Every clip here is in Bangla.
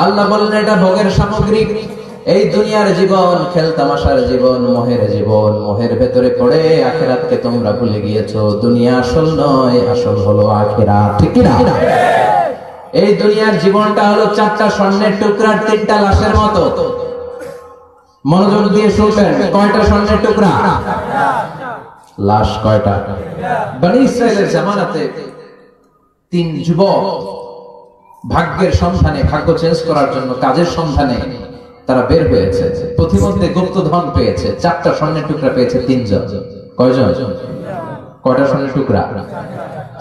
আল্লাহ বললেন এটা ভোগের সামগ্রী। এই দুনিয়ার জীবন খেলতামাশার জীবন, মোহের জীবন। মোহের ভেতরে পড়ে আখিরাতকে তোমরা ভুলে গিয়েছো। দুনিয়া আসল নয়, আসল হলো আখিরাত। ঠিক কি না? এই দুনিয়ার জীবনটা হলো চারটা স্বর্ণের টুকরার তিনটা লাশের মতো। মনোযোগ দিয়ে শুনবেন, কয়টা স্বর্ণের টুকরা? লাশ কয়টা? বনি ইসরাইলের জামানাতে তিন যুবক ভাগ্যের সন্ধানে, ভাগ্য চেঞ্জ করার জন্য কাজের সন্ধানে তারা বের হয়েছে। প্রতিমধ্যে গুপ্তধন পেয়েছে, চারটা স্বর্ণের টুকরা পেয়েছে তিনজন। কয়জন? কয়টা স্বর্ণের টুকরা?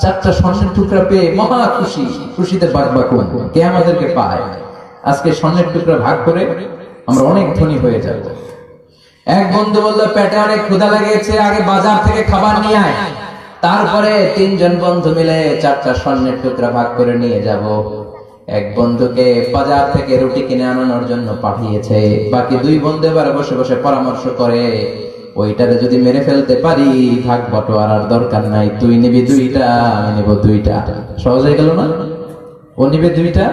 চারটা স্বর্ণের টুকরা পেয়ে মহা খুশি, খুশিতে বাকবাকুন। কে আমাদেরকে পায়? আজকে স্বর্ণের টুকরা ভাগ করে আমরা অনেক ধনী হয়ে যাব। এক বন্ধু বললো পেটে অনেক ক্ষুধা লেগেছে, আগে বাজার থেকে খাবার নিয়ে আয়, তারপরে তিনজন বন্ধু মিলে চারটা স্বর্ণের টুকরা ভাগ করে নিয়ে যাব। এক বন্ধুকে বাজার থেকে রুটি কিনে আনানোর জন্য পাঠিয়েছে। বাকি দুই বন্ধু এবার বসে বসে পরামর্শ করে, ওইটারে যদি মেরে ফেলতে পারি ভাগ বটোয়ারার দরকার নাই, তুই নিবি দুইটা, আমি নিব দুইটা। সহজ হয়ে গেল না? ও নিবে দুইটা,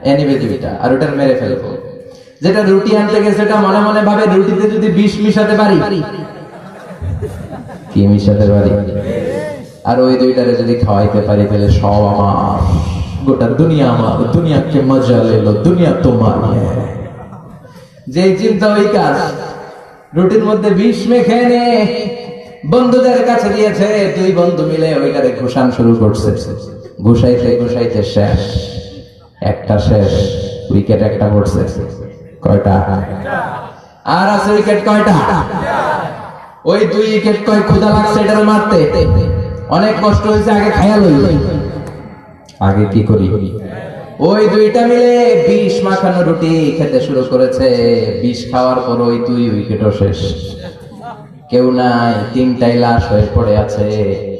এ নিবে দুইটা, আর ওটার মেরে ফেলবো। যেটা রুটি আনতে গেছে সেটা মনে মনে ভাবে রুটিতে যদি বিষ মিশাতে পারি। কি মিশাতে পারি? আর ওই দুইটারে যদি খাওয়াইতে পারি তাহলে সব আমার, গোটা দুনিয়া আমার, দুনিয়াকে মজা লেলো, দুনিয়া তোমার। যে চিন্তা ওই কাজ। রুটির মধ্যে বিষ মেখে নে বন্ধুদের কাছে দিয়েছে। দুই বন্ধু মিলে ওইটারে ঘুষান শুরু করছে। ঘুষাইতে ঘুষাইতে শেষ, একটা শেষ, উইকেট একটা পড়ছে। কয়টা? আর আছে উইকেট কয়টা? ওই দুই উইকেট। কয় ক্ষুধা লাগছে এটার মারতে, অনেক কষ্ট হয়েছে, আগে খাইয়া লই। আগে কি করি? ওই দুইটা মিলে বিষ মাখানো রুটি খেতে শুরু করেছে। বিষ খাওয়ার পর ওই দুই উইকেটও শেষ, কেউ নাই। তিনটাই লাশ হয়ে পড়ে আছে,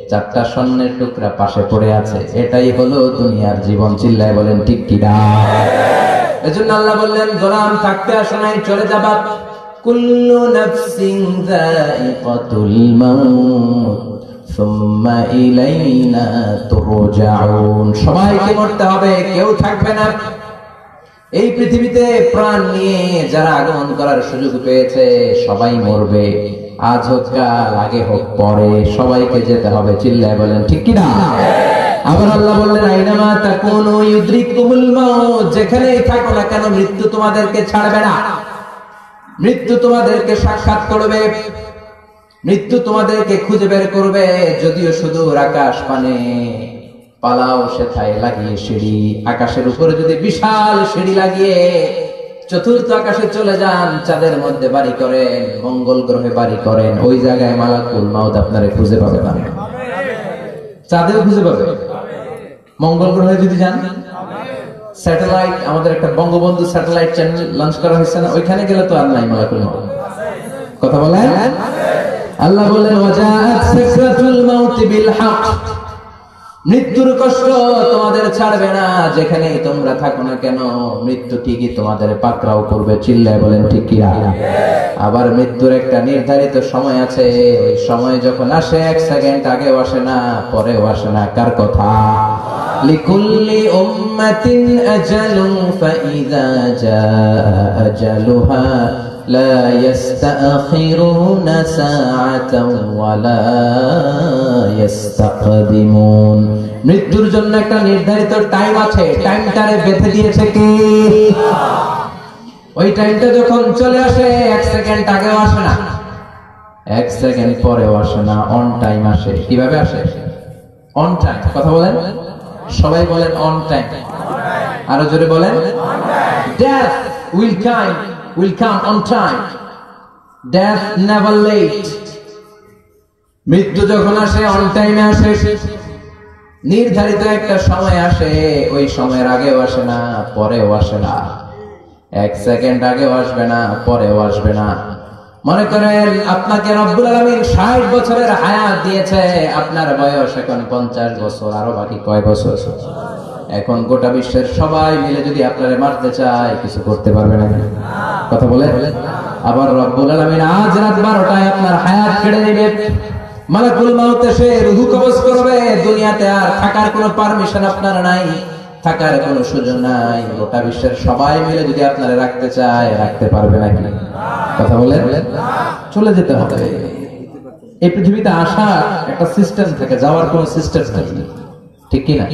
চারটা স্বর্ণের টুকরা পাশে পড়ে আছে। এটাই হলো দুনিয়ার জীবন। চিল্লায় বলেন ঠিক কিনা? এজন্য আল্লাহ বললেন, গোলাম থাকতে আসো নাই, চলে যাবা। কুল্লু নাফসিন যায়িকাতুল মাউত সুম্মা ইলাইনা তুরজাউন। সবাইকে মরতে হবে, কেউ থাকবে না। এই পৃথিবীতে প্রাণ নিয়ে যারা আগমন করার সুযোগ পেয়েছে সবাই মরবে। আজ হোক কাল, আগে হোক পরে, সবাইকে যেতে হবে। চিল্লায় বলেন ঠিক কি না? আবার আল্লাহ বললেন, আইনামা তাকুনু ইউদরিকুমুল মাউত। যেখানেই থাকো না কেন মৃত্যু তোমাদেরকে ছাড়বে না। মৃত্যু তোমাদেরকে সাক্ষাৎ করবে, মৃত্যু তোমাদেরকে খুঁজে বের করবে। যদিও সুদূর আকাশ পানে পালাও সেথায় লাগিয়ে সিঁড়ি। আকাশের উপরে যদি বিশাল সিঁড়ি লাগিয়ে চতুর্থ আকাশে চলে যান, চাঁদের মধ্যে বাড়ি করেন, মঙ্গল গ্রহে বাড়ি করেন, ওই জায়গায় মালাকুল মাউত আপনারে খুঁজে পাবে না। চাঁদেও খুঁজে পাবে। মঙ্গল গ্রহে যদি যান, স্যাটেলাইট, আমাদের একটা বঙ্গবন্ধু স্যাটেলাইট চ্যানেল লঞ্চ করা হয়েছে না, ওইখানে গেলে তো আর নাই মালাকুল মাউত। কথা বলেন। আল্লাহ বলেন, ওয়াজাআত সাকরাতুল মাউত বিল হক। মৃত্যুর কষ্ট তোমাদের ছাড়বে না, যেখানেই তোমরা থাকো না কেন মৃত্যু ঠিকই তোমাদের পাকড়াও করবে। চিল্লায় বলেন ঠিক কি না? আবার মৃত্যুর একটা নির্ধারিত সময় আছে। ওই সময় যখন আসে, এক সেকেন্ড আগেও আসে না, পরেও আসে না। কার কথা? লিকুল্লি উম্মাতিন আজালুন ফাইযা জাআ আজালুহা লা ইস্তাখিরুনা সাআতান ওয়ালা ইস্তাকদিমুন। মৃত্যুর জন্য একটা নির্ধারিত টাইম আছে, টাইমটারে বেঁধে দিয়েছে কে? ওই টাইমটা যখন চলে আসে, এক সেকেন্ড আগেও আসে না, এক সেকেন্ড পরেও আসে না, অন টাইম আসে। কিভাবে আসে? On time. কথা বলেন, সবাই বলেন অন টাইম। আরো জোরে বলেন। Death will come on time. Death never late. মৃত্যু যখন আসে অন টাইমে আসে। নির্ধারিত একটা সময় আসে, ওই সময়ের আগেও আসে না, পরেও আসে না। এক সেকেন্ড আগেও আসবে না, পরেও আসবে না। মনে করেন আপনাকে রব্বুল আলামিন 60 বছরের হায়াত দিয়েছে, আপনার বয়স এখন 50 বছর, আরো বাকি কয় বছর? এখন গোটা বিশ্বের সবাই মিলে যদি আপনারে মারতে চায়, কিছু করতে পারবে না। কথা বলে। আবার রব্বুল আলামিন আজ রাত 12টায় আপনার হায়াত কেড়ে নেবে। মালাকুল মাউত এসে রূহ কবজ করবে। দুনিয়াতে আর থাকার কোনো পারমিশন আপনার নাই, থাকার কোনো সুযোগ নাই। গোটা বিশ্বের সবাই মিলে যদি আপনারা রাখতে চায়, রাখতে পারবে নাকি? কথা বলেন। চলে যেতে হবে। এই পৃথিবীতে আসার একটা সিস্টেম থাকে, যাওয়ার কোনো সিস্টেম নেই, ঠিক কি না?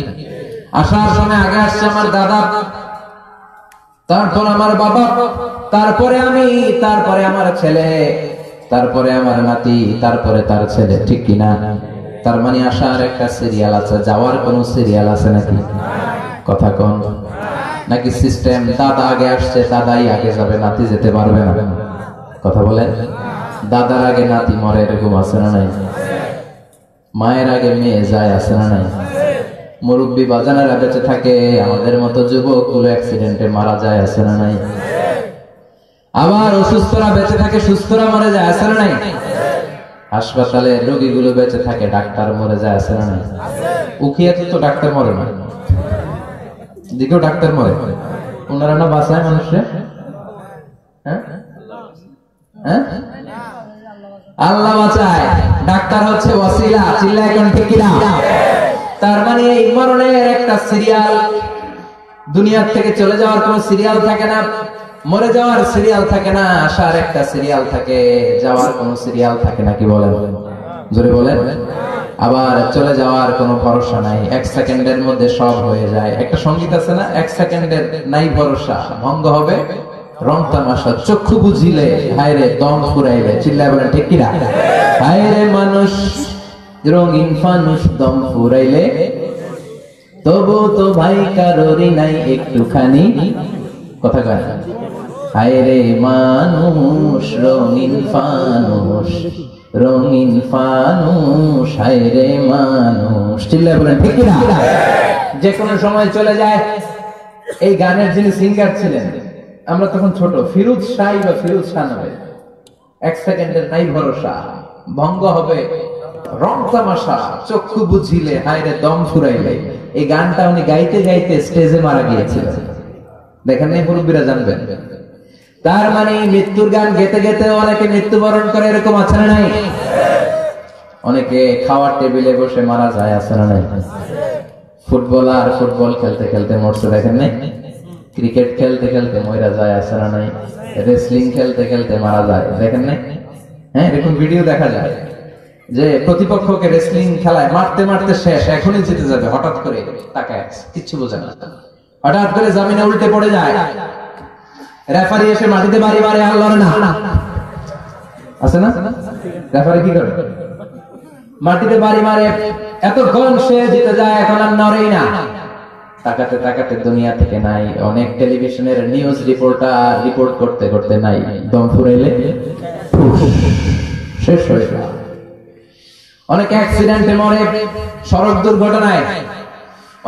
আসার সময় আগে আসছে আমার দাদা, তারপর আমার বাবা, তারপরে আমি, তারপরে আমার ছেলে, তারপরে আমার নাতি, তারপরে তার ছেলে, ঠিক কি না? তার মানে আসার একটা সিরিয়াল আছে, যাওয়ার কোন সিরিয়াল আছে নাকি? কথা কোন? নাকি সিস্টেম দাদা আগে আসছে, দাদাই আগে যাবে, নাতি যেতে পারবে না? কথা বলে। দাদার আগে নাতি মরে, এরকম আছে না নাই? মায়ের আগে মেয়ে যায়, আছে না নাই? মুরব্বী বাজানেরা বেঁচে থাকে, আমাদের মতো যুবক গুলো অ্যাক্সিডেন্টে মারা যায়, আছে না নাই? আবার অসুস্থরা বেঁচে থাকে, সুস্থরা মরে যায়, আছে না নাই? হাসপাতালে রোগীগুলো বেঁচে থাকে, ডাক্তার মরে যায়, আছে না নাই? উখিয়াতে তো ডাক্তার মরে না, দিকেও ডাক্তার মরে। ওনারা না বাঁচায় মানুষের? হ্যাঁ হ্যাঁ, আল্লাহ বাঁচায়, ডাক্তার হচ্ছে ওয়াসিলা। চিল্লা এখন ঠিক কিনা? তার মানে এই মরণের একটা সিরিয়াল, দুনিয়ার থেকে চলে যাওয়ার কোন সিরিয়াল থাকে না, মরে যাওয়ার সিরিয়াল থাকে না, আসার একটা সিরিয়াল থাকে, যাওয়ার কোন সিরিয়াল থাকে না। কি বলেন? জোরে বলেন। আবার চলে যাওয়ার কোনো ভরসা নাই, এক সেকেন্ডের মধ্যে সব হয়ে যায়। একটা সঙ্গীত আছে না, এক সেকেন্ডের নাই ভরসা, ভঙ্গ হবে রং তামাশা, চক্ষু বুঝিলে হায় রে দম ফুরাইলে। চিল্লায় বলেন ঠিক কিনা? হায় রে মানুষ রঙিন ফানুষ, দম ফুরাইলে তবু তো ভাই কারোরই নাই একটুখানি। কথা কয় না? হায় রে মানুষ রঙিন ফানুষ, রঙিন ফানুষ, হায় রে মানুষ। চিল্লায় বলেন ঠিক কিনা? যে কোনো সময় চলে যায়। এই গানের যিনি সিঙ্গার ছিলেন, আমরা তখন ছোট, ফিরোজ শাহ বা ফিরোজ শাহ নামে, এক সেকেন্ডের নাই ভরসা, ভঙ্গ হবে রং তামাশা, চক্ষু বুঝিলে হায় রে দম ফুরাইলে। এই গানটা উনি গাইতে গাইতে স্টেজে মারা গিয়েছিলেন। দেখেন নাই? মুরব্বীরা জানবেন। তার মানে মৃত্যুর গান গেতে গেতে অনেকে মৃত্যুবরণ করে, এরকম আছে না নাই? অনেকে খাওয়ার টেবিলে বসে মারা যায়, আছে না নাই? ফুটবলার ফুটবল খেলতে খেলতে মরছে, দেখেন নাই? ক্রিকেট খেলতে খেলতে মরা যায়, আছে না নাই? রেসলিং খেলতে খেলতে মারা যায়, দেখেন নাই? হ্যাঁ, এরকম ভিডিও দেখা যায় যে প্রতিপক্ষকে রেসলিং খেলায় মারতে মারতে শেষ, এখনই জিতে যাবে, হঠাৎ করে তাকায়, কিচ্ছু বোঝে না, হঠাৎ করে জমিনে উল্টে পড়ে যায়, রেফারি এসে মাটিতে বাড়ি মারে, আল্লাহর না আছে না? রেফারি কি করে? মাটিতে বাড়ি মারে, এতক্ষণ সে জিতে যায়, এখন আর নড়েই না। তাকাতে তাকাতে দুনিয়া থেকে নাই। অনেক টেলিভিশনের নিউজ রিপোর্টার রিপোর্ট করতে করতে নাই, দম ফুরাইলে শেষ হয়ে যায়। অনেকে অ্যাক্সিডেন্টে মরে, সড়ক দুর্ঘটনায়,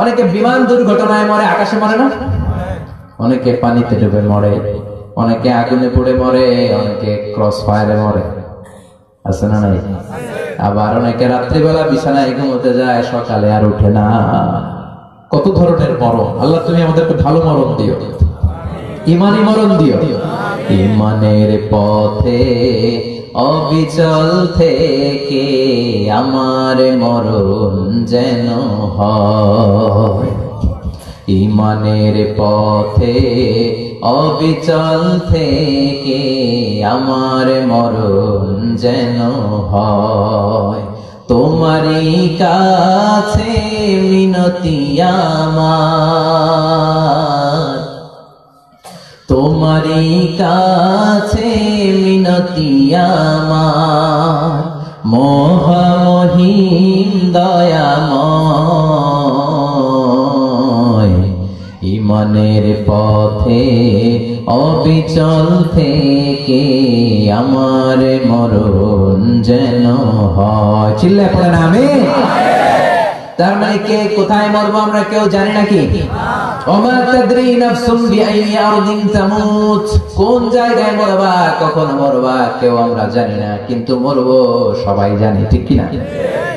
অনেকে বিমান দুর্ঘটনায় মরে, আকাশে মরে না? অনেকে পানিতে ডুবে মরে, অনেকে আগুনে পুড়ে মরে, অনেকে ক্রস ফায়ারে মরে, আছে না নাই? আবার অনেকে রাত্রিবেলা বিছানায় ঘুমোতে যায়, সকালে আর উঠে না। কত ধরনের মরণ! আল্লাহ তুমি আমাদেরকে ভালো মরণ দিও, ইমানি মরণ দিও। ইমানের পথে অবিচল থেকে আমার মরণ যেন হয়, ইমানের পথে অবিচল থেকে আমার মরণ যেন হয়। তোমারই কাছে মিনতি আমার, তোমারই কাছে মিনতি আমার, মহামহিম দয়াময়। ইমানের পথে অবিচল থেকে আমার মরণ যেন হয়। চিল্লায় পড়েন আমিন। তার মানে কে কোথায় মরবো আমরা কেউ জানি নাকি? ওমা তাদরি নাফসুম বিআই আরদিন তামুত, কোন জায়গায় মরবা, কখন মরবা কেউ আমরা জানি না, কিন্তু মরবো সবাই জানি, ঠিক কি না?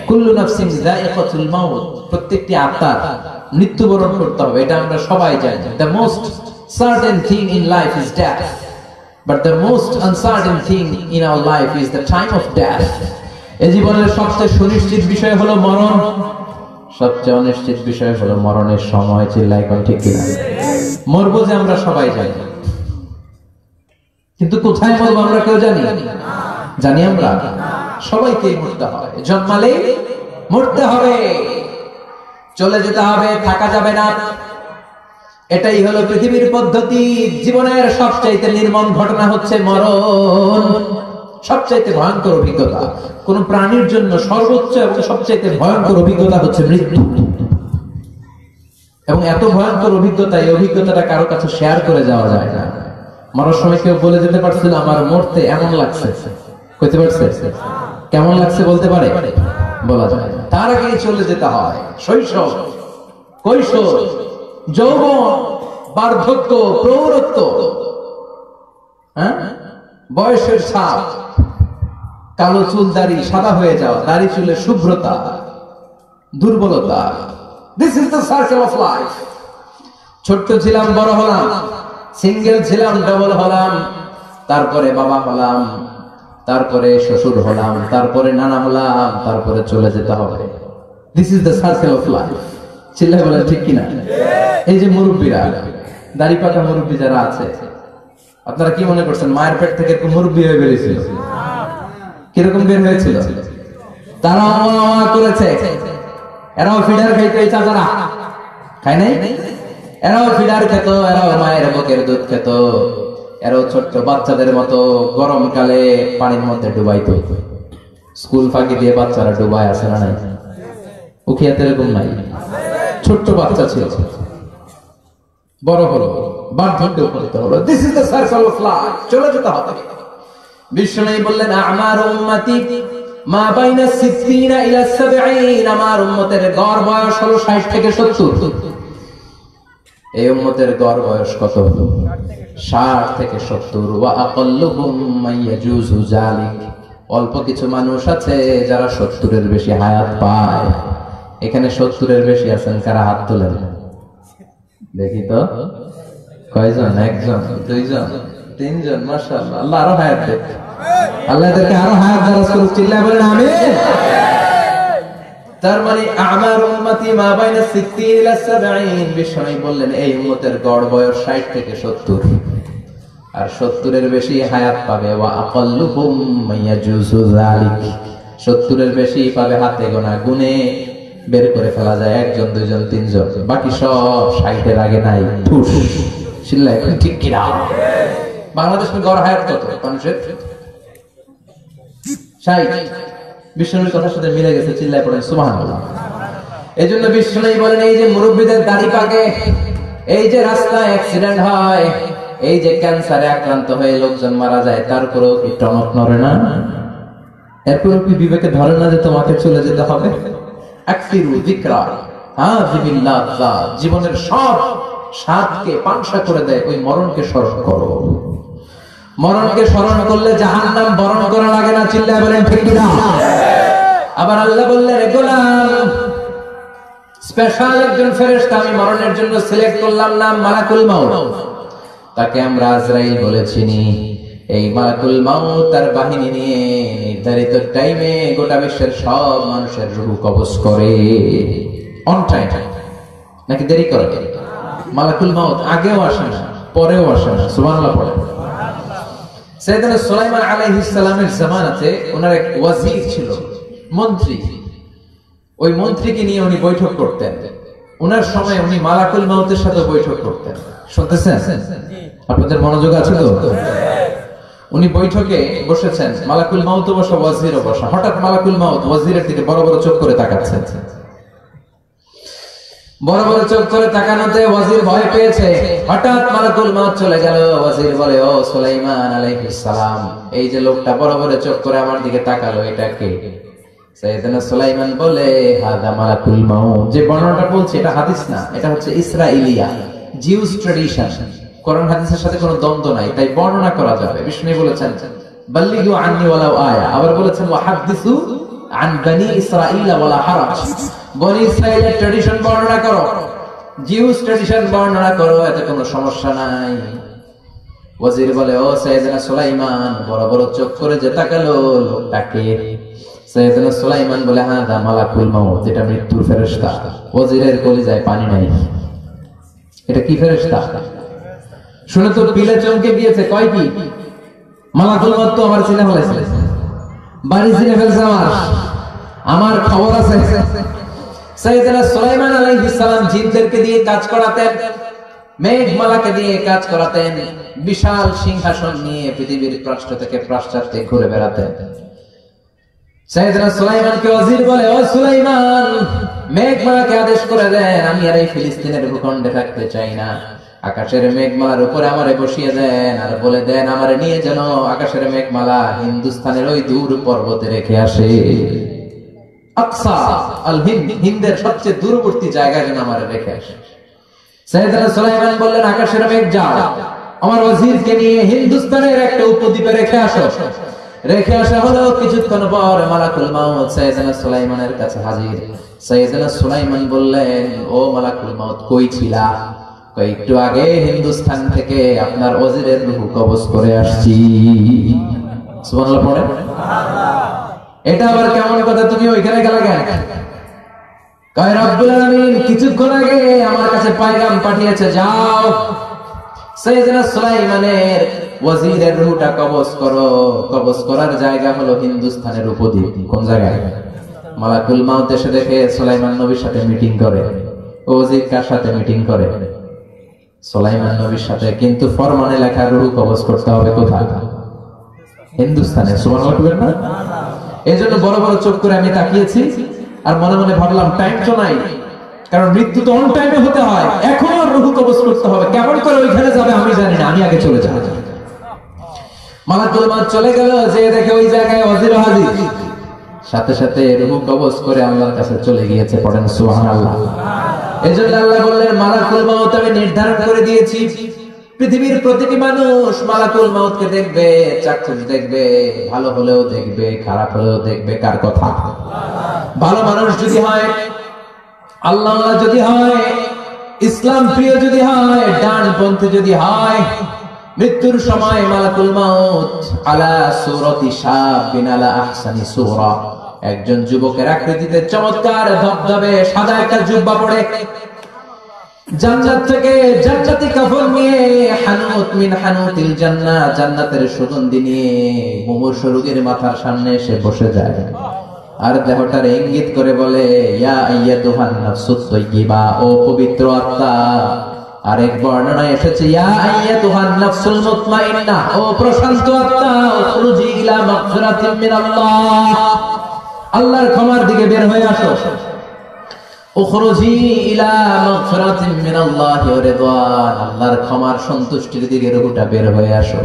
কুল্লু নাফসিন যায়িকাতুল মাউত, প্রত্যেকটি আত্মার মৃত্যুবরণ করতে হবে, এটা আমরা সবাই জানি। The most certain thing in life is death, but the most uncertain thing in our life is the time of death. এই জীবনের সবচেয়ে সুনিশ্চিত বিষয় হলো মরণ, সবচেয়ে অনিশ্চিত বিষয় হলো মরণের সময়। চিল্লাই কোন ঠিক কিনা? মরবো যে আমরা সবাই জানি, কিন্তু কোথায় মরবো আমরা কেউ জানি? জানি আমরা? সবাইকে মরতে হবে, জন্মালেই মরতে হবে, চলে যেতে হবে, থাকা যাবে না। এটাই হলো পৃথিবীর পদ্ধতি। জীবনের সবচাইতে নির্মম ঘটনা হচ্ছে মরণ, সবচাইতে ভয়ঙ্কর অভিজ্ঞতা। কোন প্রাণীর জন্য সর্বোচ্চ এবং সবচাইতে ভয়ঙ্কর অভিজ্ঞতা হচ্ছে মৃত্যু। এবং এত ভয়ঙ্কর অভিজ্ঞতা, এই অভিজ্ঞতাটা কারো কাছে শেয়ার করে যাওয়া যায় না। মরার সময় কেউ বলে যেতে পারছিল আমার মরতে এমন লাগছে, কইতে পারছে? কেমন লাগছে বলতে পারে? বলা যায় না। তার আগেই চলে যেতে হয় শৈশব, কৈশোর, যৌবন, বার্ধক্য, প্রৌঢ়ত্ব, বয়সের ছাপ, কালো চুল দাড়ি সাদা হয়ে যাওয়া, দাড়ি চুলে শুভ্রতা, দুর্বলতা। This is the circle of life. ছোট্ট ছিলাম, বড় হলাম, সিঙ্গেল ছিলাম, ডাবল হলাম, তারপরে বাবা হলাম, তারপরে শ্বশুর হলাম, তারপরে নানা হলাম, তারপরে চলে যেতে হবে। This is the circle of life. চিল্লায় বলেন ঠিক কিনা? এই যে মুরব্বীরা, দাড়ি পাকা মুরব্বী যারা আছে, আপনারা কি মনে করছেন মায়ের পেট থেকে একটু মুরব্বী হয়ে বেরিয়েছিল? কিরকম বের হয়েছিল? তারা করেছে, এরাও ফিডার খাইতো, এই চাচারা খায় নাই? এরাও ফিডার খেত, এরাও মায়ের বুকের দুধ খেত, এরাও ছোট্ট বাচ্চাদের মতো গরমকালে পানির মধ্যে ডুবাইতো। স্কুল ফাঁকি দিয়ে বাচ্চারা ডুবায়, আছে না নাই? উখিয়াতে এরকম নাই? ছোট্ট বাচ্চা ছিল, বড় হলো, বার্ধক্যে উপনীত হলো। This is the circle of life. চলে যেতে হবে। বিশ্বনবী বললেন আমার উম্মতি মা বাইনা 60 ইলা 70। আমার উম্মতের গড় বয়স হলো 60 থেকে 70। এই উম্মতের গড় বয়স কত হলো? 60 থেকে 70। ওয়া আকাল্লুহুম মাইয়াজুজু যালিক। অল্প কিছু মানুষ আছে যারা 70 এর বেশি হায়াত পায়। এখানে 70 এর বেশি আছেন কারা? হাত তোলেন দেখি তো। কয়জন? একজন, দুইজন, তিনজন। মাশাআল্লাহ, আল্লাহ আরো হায়াত দেখ। আল্লাহ এদেরকে আরো হায়াত দারাজ করুক। চিল্লায় বলেন আমিন। তার মানে আমার উম্মতি মা বাইনা 60 ইলা 70। বিশ্বনবী বললেন এই উম্মতের গড় বয়স 60 থেকে 70, আর 70 এর বেশি হায়াত পাবে। ওয়া আকাল্লুহুম মাইয়াজুজু যালিক। 70 এর বেশি পাবে হাতে গোনা, গুনে বের করে ফেলা যায় একজন, দুইজন, তিনজন। বাকি সব 60 এর আগে নাই। ঠুস চিল্লায় ঠিক কিনা? বাংলাদেশের গড় হায়াত কত মানুষের? 60। বিশ্বনবীর কথার সাথে মিলে গেছে। চিল্লায় পড়েন সুবহানাল্লাহ। এই জন্য বিশ্বনবী বলেন এই যে মুরব্বীদের দাড়ি পাকে, এই যে রাস্তায় অ্যাক্সিডেন্ট হয়, এই যে ক্যান্সারে আক্রান্ত হয়ে লোকজন মারা যায়, তারপরেও কি টনক নড়ে না? এরপরেও কি বিবেকে ধরে না যে তোমাকে চলে যেতে হবে? আকসিরু যিকরা হাযিহিল লাযযাত। জীবনের সব স্বাদকে পাংশা করে দেয় ওই মরণকে স্মরণ করো। মরণকে স্মরণ করলে জাহান্নাম বরণ করা লাগে না। চিল্লায় বলেন ঠিক কিনা? আবার আল্লাহ বললেন গোলাম, স্পেশাল একজন ফেরেশতা আমি মরণের জন্য সিলেক্ট করলাম, নাম মালাকুল মাউত। তাকে আমরা আজরাইল বলেছিনি। এই মালাকুল মাউত তার বাহিনী নিয়ে নির্ধারিত টাইমে গোটা বিশ্বের সব মানুষের রূহ কবজ করে। অন টাইম নাকি দেরি করে? মালাকুল মাউত আগেও আসে না, পরেও আসে না। সুবহানাল্লাহ পড়েন। সাইয়েদনা সুলাইমান আলাইহিস সালামের জামানাতে ওনার এক ওয়াজির ছিল, মন্ত্রী। ওই মন্ত্রীকে নিয়ে উনি বৈঠক করতেন। ওনার সময় উনি মালাকুল মাউতের সাথে বৈঠক করতেন। শুনতেছেন? আপনাদের মনোযোগ আছে তো? উনি বৈঠকে বসেছেন, মালাকুল মাউতও বসা, ওয়াজিরও বসা। হঠাৎ মালাকুল মাউত ওয়াজিরের দিকে বড় বড় চোখ করে তাকাচ্ছেন। বড় বড় চোখ করে তাকানোতে ওয়াজির ভয় পেয়েছে। হঠাৎ মালাকুল মাউত চলে গেল। ওয়াজির বলে ও সুলাইমান আলাইহিস সালাম, এই যে লোকটা বড় বড় চোখ করে আমার দিকে তাকালো, এটা কে? সাইয়েদনা সুলাইমান বলে হাদা মালাকুল মাউত। যে বর্ণনাটা বলছে এটা হাদিস না, এটা হচ্ছে ইসরাইলিয়া, জিউস ট্র্যাডিশন। কোরআন হাদিসের সাথে কোনো দ্বন্দ্ব নাই, তাই বর্ণনা করা যাবে। বিষ্ণু বলেছেন বাল্লিগু আন্নি ওয়ালাউ আয়া। আবার বলেছেন ওয়াহাদিসু আন বনি ইসরাঈল ওয়ালা হারাজ। বনি ইসরাঈলের ট্র্যাডিশন বর্ণনা করো, জিউস ট্র্যাডিশন বর্ণনা করো, এতে কোনো সমস্যা নাই। ওয়াজির বলে ও সাইয়েদনা সুলাইমান, বড় বড় চোখ করে যে তাকালো লোকটাকে? সাইয়েদনা সুলাইমান বলে, হ্যাঁ দা মালাকুল মাউত, এটা মৃত্যুর ফেরেশতা। ওজিরের কলিজায় পানি নাই, এটা কি ফেরেশতা? শুনে তো পিলে চমকে গিয়েছে, কয় কি মালাকুল মাউত তো আমার চিনে ফেলেছে, বাড়ি চিনে ফেলছে, আমার খবর আছে। সাইয়েদনা সুলাইমান আলাইহিস সালাম জিনদেরকে দিয়ে কাজ করাতেন, মেঘমালাকে দিয়ে কাজ করাতেন, বিশাল সিংহাসন নিয়ে পৃথিবীর পৃষ্ঠ থেকে পাশ্চাত্যে ঘুরে বেড়াতেন। সাইয়েদনা সুলাইমানকে ওজির বলে, ও সুলাইমান, মেঘমালাকে আদেশ করে দেন, আমি আর এই ফিলিস্তিনের ভূখণ্ডে থাকতে চাই না। আকাশের মেঘমালার উপরে আমারে বসিয়ে দেন, আর বলে দেন আমারে নিয়ে যেন আকাশের মেঘমালা হিন্দুস্তানের ওই দূর পর্বতে রেখে আসে, আকসা আল হিন্দ, হিন্দের সবচেয়ে দূরবর্তী জায়গায় যেন আমারে রেখে আসে। সাইয়েদনা সুলাইমান বললেন, আকাশের মেঘ যাও, আমার ওজিরকে নিয়ে হিন্দুস্তানের একটা উপদ্বীপে রেখে আসো। রেখে আসা হলো। কিছুক্ষণ পর মালাকুল মাউত সাইয়েদনা সুলাইমানের কাছে হাজির। সাইয়েদনা সুলাইমান বললেন, ও মালাকুল মাউত, কই ছিলা? কই একটু আগে হিন্দুস্তান থেকে আপনার ওজিরের রূহ কবজ করে আসছি। সুবহানাল্লাহ পড়ে। এটা আবার কেমন কথা, তুমি ওইখানে গেলে কেন? কয় রব্বুল আলামিন কিছুক্ষণ আগে আমার কাছে পয়গাম পাঠিয়েছে, যাও সাইয়েদনা সুলাইমানের ওয়াজিরের রূহটা কবজ করো। কবজ করার জায়গা হলো হিন্দুস্তানের উপদ্বীপ। কোন জায়গায়? মালাকুল মাউত এসে দেখে সুলাইমান নবীর সাথে মিটিং করে। ওয়াজির কার সাথে মিটিং করে? সুলাইমান নবীর সাথে। কিন্তু ফরমানে লেখা রূহ কবজ করতে হবে কোথায়? হিন্দুস্তানে। সুবহানাল্লাহ বলবেন না? এইজন্য বড় বড় চোখ করে আমি তাকিয়েছি, আর মনে মনে ভাবলাম টাইম তো নাই, কারণ মৃত্যু তো অন টাইমে হতে হয়, এখন আর রূহ কবজ করতে হবে। কেমন করে ওইখানে যাবে আমি জানি না, আমি আগে চলে যাব। মালাকুল মাউত চলে গেল, যে দেখে ওই জায়গায় ওয়াজির হাজির, সাথে সাথে রূহ কবজ করে আল্লাহর কাছে চলে গিয়েছে। পড়েন সুবহানাল্লাহ। এজন্য আল্লাহ বললেন, মালাকুল মাউত আমি নির্ধারণ করে দিয়েছি, পৃথিবীর প্রতিটি মানুষ মালাকুল মাউতকে দেখবে, চাক্ষুষ দেখবে, ভালো হলেও দেখবে, খারাপ হলেও দেখবে। কার কথা? ভালো মানুষ যদি হয়, আল্লাহ যদি হয়, ইসলাম প্রিয় যদি হয়, ডানপন্থী যদি হয়, মৃত্যুর সময় মালাকুল মাউত আলা সূরাতি শাবিন আলা আহসানি সূরা, একজন যুবকের আকৃতিতে চমৎকার ধবধবে সাদা একটা জুব্বা পরে, জান্নাত থেকে জান্নাতি কাফন নিয়ে, হানুত মিন হানুতিল জান্নাহ, জান্নাতের সুগন্ধি নিয়ে মুমূর্ষু রোগীর মাথার সামনে এসে বসে যায়, আর দেহটার ইঙ্গিত করে বলে, ইয়া আইয়াতুহান নাফসুত তাইয়্যিবা, ও পবিত্র আত্মা। আরেক বর্ণনায় এসেছে, ইয়া আইয়াতুহান নাফসুল মুতমাইন্নাহ, ও প্রশান্ত আত্মা, উখরুজি ইলা মাগফিরাতিন মিনাল্লাহ, আল্লাহর ক্ষমার দিকে বের হয়ে আসো। উখরুজি ইলা মাগফিরাতিন মিনাল্লাহি ওয়া রিদওয়ান, আল্লাহর ক্ষমার সন্তুষ্টির দিকে রূহটা বের হয়ে আসো।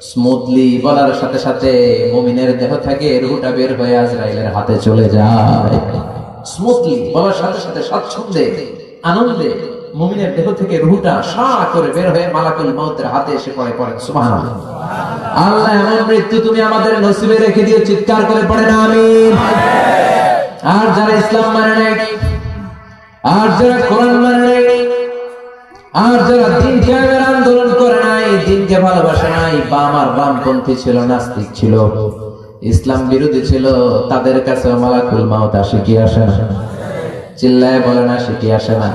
স্মুথলি বলার সাথে সাথে মুমিনের দেহ থেকে রূহটা বের হয়ে আজরাইলের হাতে চলে যায়। স্মুথলি বলার সাথে সাথে স্বাচ্ছন্দ্যে, আনন্দে মুমিনের দেহ থেকে রূহটা সা করে বের হয়ে মালাকুল মাউতের হাতে এসে পড়ে। পড়েন সুবহানাল্লাহ। আল্লাহ এমন মৃত্যু তুমি আমাদের নসিবে রেখে দিও, চিৎকার করে পড়েন আমিন। আর যারা ইসলাম মানে নাই, আর যারা কোরআন মানে নাই, আর যারা দিন কায়েমের আন্দোলন করে নাই, দিনকে ভালোবাসে নাই, বামপন্থী ছিল, নাস্তিক ছিল, ইসলাম বিরোধী ছিল, তাদের কাছে মালাকুল মাউত আসে কি আসে না? চিল্লায় বলেন, আসে কি আসে না?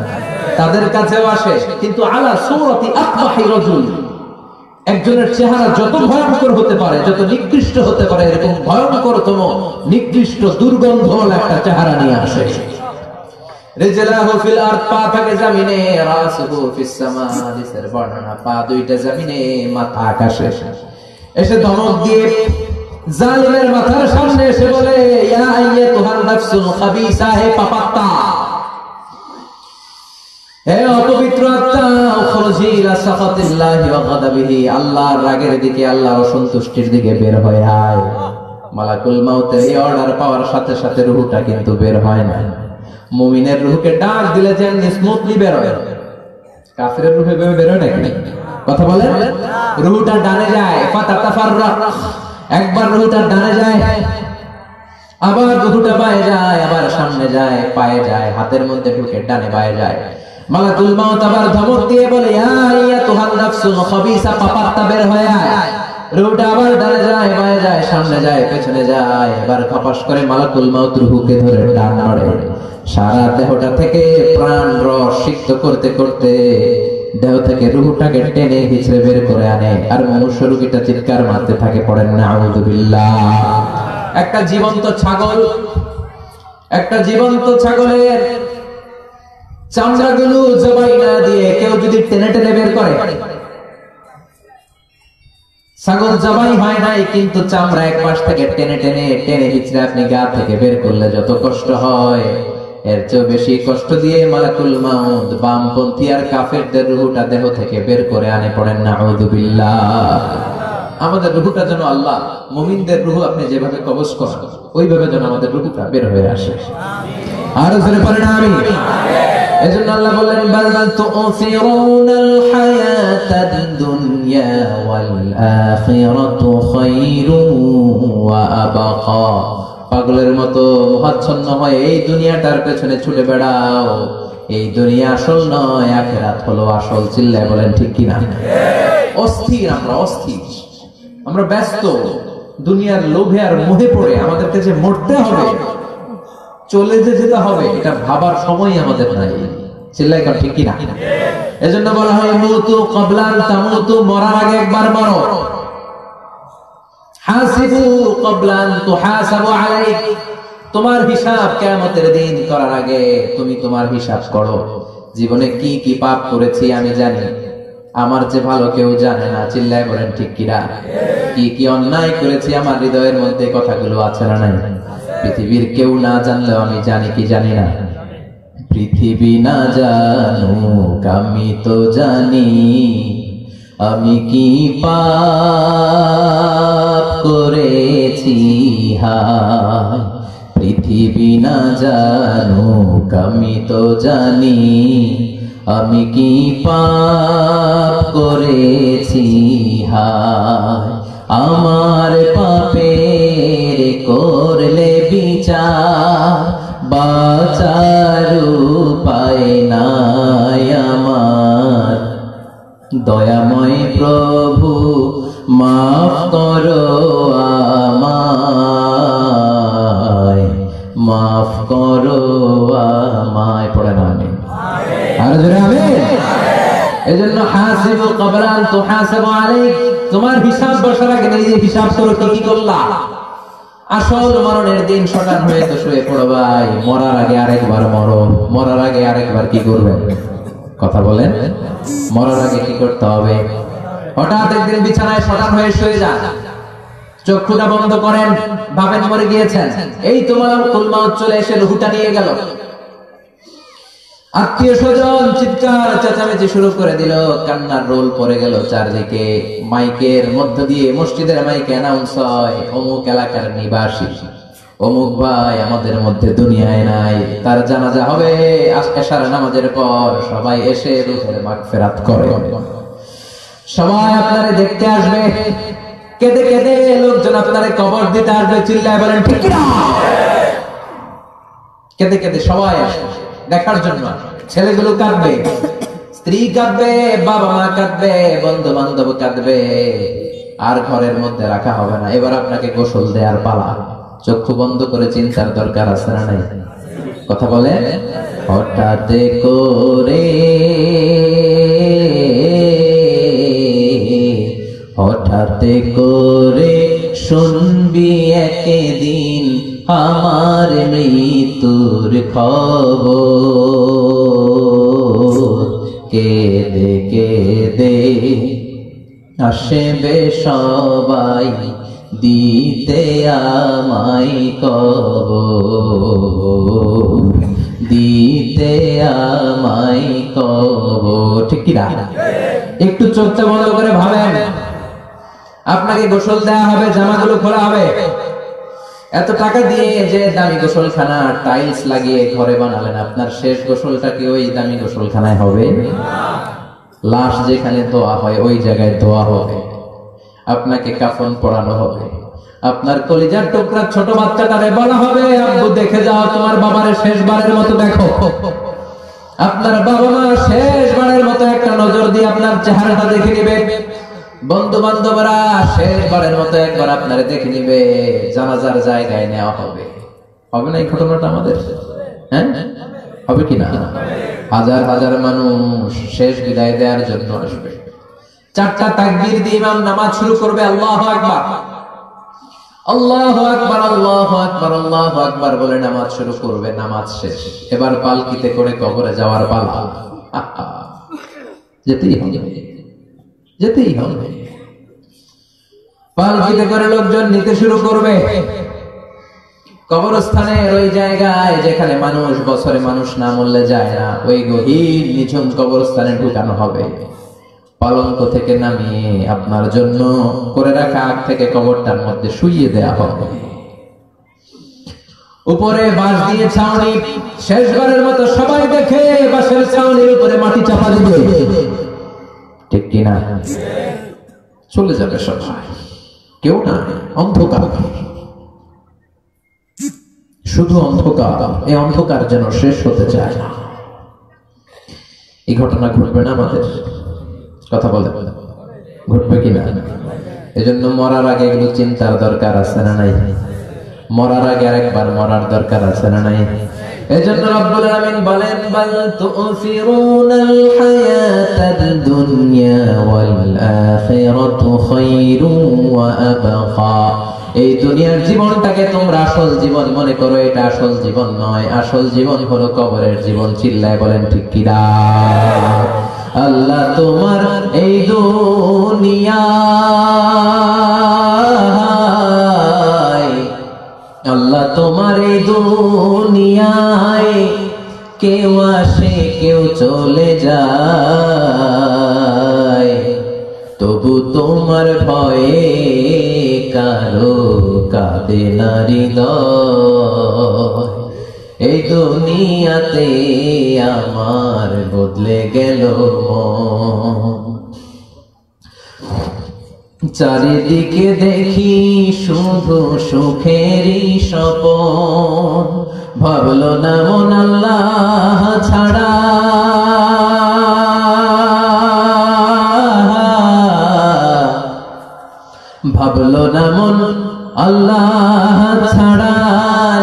তাদের কাছেও আসে, কিন্তু আলা সূরাতি আকবাহি রাজুল, একজনের চেহারা যত ভয়ঙ্কর হতে পারে, যত নিকৃষ্ট হতে পারে, এরকম ভয়ঙ্করতম নিকৃষ্ট দুর্গন্ধওয়ালা একটা চেহারা নিয়ে আসে। রিজলাহু ফিল আরদ, পা থাকে জমিনে, রাসুহু ফিস সামা, হাদিসের বর্ণনা, পা দুইটা জমিনে, মাথা আকাশে। এসে ধমক দিয়ে জালিমের মাথার সামনে এসে বলে, ইয়া আইয়াতুহান নাফসুল খাবিসা, হে পাপাত্তা, হে অপবিত্র আত্মা, উখরুজি ইলা সাখাতিল্লাহি ওয়া গাদাবিহি, আল্লাহর রাগের দিকে, আল্লাহর অসন্তুষ্টির দিকে বের হয়ে আয়। মালাকুল মাউতের এই অর্ডার পাওয়ার সাথে সাথে রূহটা কিন্তু বের হয় না। মুমিনের রূহকে ডাক দিলে যেমনি স্মুথলি বের হয়, কাফিরের রূহে বের হয় নাকি? কথা বলেন। রূহটা ডানে যায়, ফাতাতাফাররাক, একবার রূহটা ডানে যায়, আবার রূহটা বায়ে যায়, আবার সামনে যায়, পায়ে যায়, হাতের মধ্যে ঢুকে ডানে বায়ে যায়। মালাকুল মাউত আবার ধমক দিয়ে বলে, ইয়া আইয়াতুহান নাফসুল খাবিসা, পাপাত্তা বের হয়ে আয়। রুহটা আবার ডানে যায় বায়ে যায় সামনে যায় পেছনে যায়, এবার খপাস করে মালাকুল মাউত রুহুকে ধরে টান মারে। সারা দেহটা থেকে প্রাণ রস সিক্ত করতে করতে দেহ থেকে রুহটাকে টেনে হিচড়ে বের করে আনে, আর মনুষ্য রুগীটা চিৎকার মারতে থাকে, পড়েন নাউযুবিল্লাহ। একটা জীবন্ত ছাগলের চামড়াগুলো জবাই না দিয়ে কেউ যদি টেনে টেনে বের করে, ছাগল জবাই হয় নাই কিন্তু চামড়া এক পাশ থেকে টেনে টেনে টেনে হিচড়ে আপনি গা থেকে বের করলে যত কষ্ট হয়, এর চেয়ে বেশি কষ্ট দিয়ে মালাকুল মাউত বামপন্থী আর কাফেরদের রুহটা দেহ থেকে বের করে আনে, পড়েন নাউযুবিল্লাহ। আমাদের রুহটা যেন আল্লাহ মুমিনদের রুহ আপনি যেভাবে কবজ করেন ওইভাবে যেন আমাদের রুহটা বের হয়ে আসে। আর জোরে পড়েন আমিন। এজন্য আল্লাহ বললেন বাল তুসিরুনাল হায়াতাদ দুনিয়া ওয়াল আখিরাতু খায়রুন ওয়া আবকা। পাগলের মতো মোহাচ্ছন্ন হয়ে এই দুনিয়াটার পেছনে ছুটে বেড়াও, এই দুনিয়া আসল নয়, আখিরাত হলো আসল। চিল্লায় বলেন ঠিক কিনা? অস্থির আমরা ব্যস্ত দুনিয়ার লোভে আর মোহে পড়ে আমাদেরকে যে মরতে হবে, চলে যেতে হবে, এটা ভাবার সময় আমাদের নাই। চিল্লাই কর ঠিক কিনা? এজন্য বলা হয় মুতু ক্বাবলা আন তামুতু, মরার আগে একবার মরো। হাসিবু ক্বাবলা আন তুহাসাবু আলাইক, তোমার হিসাব কিয়ামতের দিন করার আগে তুমি তোমার হিসাব করো। জীবনে কি কি পাপ করেছি আমি জানি, আমার যে ভালো কেউ জানে না। চিল্লায় বলেন ঠিক কিনা? কি কি অন্যায় করেছি আমার হৃদয়ের মধ্যে কথাগুলো আছে না নাই? পৃথিবীর কেউ না জানলেও আমি জানি কি জানি না? পৃথিবী না জানুক আমি তো জানি, আমি কি পাপ করেছি হায়। পৃথিবী না জানুক আমি তো জানি, আমি কি পাপ করেছি হায়। আমার পাপের করলে বিচার, বাঁচার উপায় নাই আমার। দয়াময় প্রভু মাফ করো আমায়, মাফ করো আমায়। পড়ে না আমিন। আর জোরে আমিন। এজন্য হাসিবু ক্বাবলা আন তুহাসাবু আলাইক, তোমার হিসাব বসার আগে নিজে হিসাব করো কি কি করলা। আসল মরণের দিন শটান হয়ে তো শুয়ে পড়ো ভাই, মরার আগে আরেকবার মরো। মরার আগে আরেকবার কি করবেন? কথা বলেন। মরার আগে কি করতে হবে? হঠাৎ একদিন বিছানায় শটান হয়ে শুয়ে যান, চক্ষুটা বন্ধ করেন, ভাবেন মরে গিয়েছেন, এই তোমার মালাকুল মাউত চলে এসে রুহটা নিয়ে গেল। আত্মীয় স্বজন চিৎকার চেঁচামেচি শুরু করে দিল, কান্নার রোল পড়ে গেল চারদিকে। মাইকের মধ্য দিয়ে, মসজিদের মাইকে অ্যানাউন্স হয়, অমুক এলাকার নিবাসী অমুক ভাই আমাদের মধ্যে দুনিয়ায় নাই, তার জানাজা হবে এশার নামাজের পর। সবাই এসে রুহের মাগফিরাত করে, সবাই আপনারে দেখতে আসবে, কেঁদে কেঁদে লোকজন আপনারে কবর দিতে আসবে। চিল্লায় বলেন ঠিক না? কেঁদে কেঁদে সবাই আসবে দেখার জন্য। ছেলেগুলো কাঁদবে, স্ত্রী কাঁদবে, বাবা মা কাঁদবে, বন্ধু বান্ধব কাঁদবে, আর ঘরের মধ্যে রাখা হবে না। এবার আপনাকে গোসল দেওয়ার পালা। চক্ষু বন্ধ করে চিন্তার দরকার আছে না নাই? কথা বলে। হঠাৎ করে, হঠাৎ করে শুনবি একদিন আমার মৃত্যুর খবর। কেঁদে কেঁদে আসবে সবাই দিতে আমায় কবর, দিতে আমায় কবর। ঠিক কি না? একটু চোখটা বন্ধ করে ভাবেন, আপনাকে গোসল দেওয়া হবে, জামাগুলো খোলা হবে। এত টাকা দিয়ে যে দামি গোসলখানা টাইলস লাগিয়ে ঘরে বানালেন, আপনার শেষ গোসলটা কি ওই দামি গোসলখানায় হবে? লাশ যেখানে দোয়া হয় ওই জায়গায় দোয়া হবে, আপনাকে কাফন পরানো হবে। আপনার কলিজার টুকরা ছোট বাচ্চাটারে বলা হবে, আব্বু দেখে যাও তোমার বাবারে শেষবারের মতো দেখো। আপনার বাবা মা শেষবারের মতো একটা নজর দিয়ে আপনার চেহারাটা দেখে নেবে। বন্ধু বান্ধবরা শেষবারের মতো একবার আপনারে দেখে নিবে, জানাজার জায়গায় নেওয়া হবে। হবে না এই ঘটনাটা আমাদের? হ্যাঁ, হবে কিনা? হাজার হাজার মানুষ শেষ বিদায় দেওয়ার জন্য আসবে। 4টা তাকবীর দিয়ে ইমাম নামাজ শুরু করবে, আল্লাহু আকবার, আল্লাহু আকবার, আল্লাহু আকবার, আল্লাহু আকবার বলে নামাজ শুরু করবে। নামাজ শেষ, এবার পালকিতে করে কবরে যাওয়ার পালা। যেতেই হবে, যেতেই হবে। পালকিতে করে লোকজন নিতে শুরু করবে। কবরস্থানের ওই জায়গায় যেখানে মানুষ বছরে মানুষ না মরলে যায় না, ওই গহীন নিঝুম কবরস্থানে ঢুকানো হবে। পালঙ্ক থেকে নামিয়ে আপনার জন্য করে রাখা আগ থেকে কবরটার মধ্যে শুইয়ে দেয়া হবে। উপরে বাঁশ দিয়ে ছাউনি, শেষবারের মতো সবাই দেখে বাঁশের ছাউনির উপরে মাটি চাপা দিবে, ঠিক কিনা? চলে যাবে সবাই, কেউ না, অন্ধকার, শুধু অন্ধকার। এই অন্ধকার যেন শেষ হতে চায় না। এই ঘটনা ঘটবে না আমাদের? কথা বলে ঘটবে কিনা? এজন্য মরার আগে এগুলো চিন্তার দরকার আছে না নাই? মরার আগে আরেকবার মরার দরকার আছে না নাই? এজন্য রব্বুল আলামিন বলেন, বাল তুসিরুনাল হায়াতাদ দুনিয়া ওয়াল আখিরাতু খায়রুন ওয়া আবকা। এই দুনিয়ার জীবনটাকে তোমরা আসল জীবন মনে করো, এটা আসল জীবন নয়। আসল জীবন হলো কবরের জীবন। চিল্লায় বলেন ঠিক কিনা? আল্লাহ তোমার এই দুনিয়ায়, আল্লাহ তোমার এই দুনিয়ায় কেউ আসে কেউ চলে যায়, তবু তোমার ভয়ে কারো কাঁদে না হৃদয়। এই দুনিয়াতে আমার বদলে গেল মন। চারিদিকে দেখি শুধু সুখেরই স্বপন, ভাবলো না মন আল্লাহ ছাড়া, ভাবলো না মন আল্লাহ ছাড়া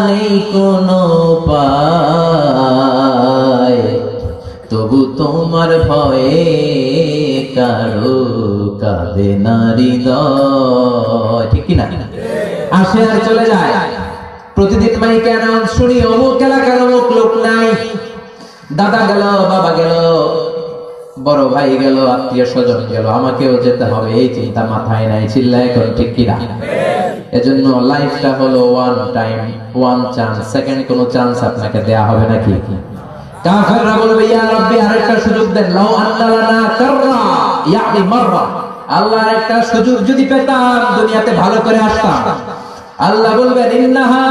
নেই কোনো উপায়, তবু তোমার ভয়ে কারো কাঁদে না হৃদয়, ঠিক কিনা? আসে আর চলে যায়। প্রতিদিন মাইকে অ্যানাউন্স শুনি, অমুক এলাকার অমুক লোক নাই, দাদা গেল, বাবা গেল, বড় ভাই গেল, আত্মীয় স্বজন গেল, আমাকেও যেতে হবে, এই চিন্তা মাথায় নাই। চিল্লা এখন ঠিক কিনা? এজন্য লাইফটা হলো one time, one chance, second কোনো চান্স আপনাকে দেয়া হবে নাকি? কাফেররা বলবে, ইয়া রাব্বি আরেকটা সুযোগ দেন, লাউ আন্না লানা কাররা ইয়ানি মাররা, আল্লাহ আরেকটা সুযোগ যদি পেতাম দুনিয়াতে ভালো করে আসতাম। আল্লাহ বলবেন, ইন্নাহা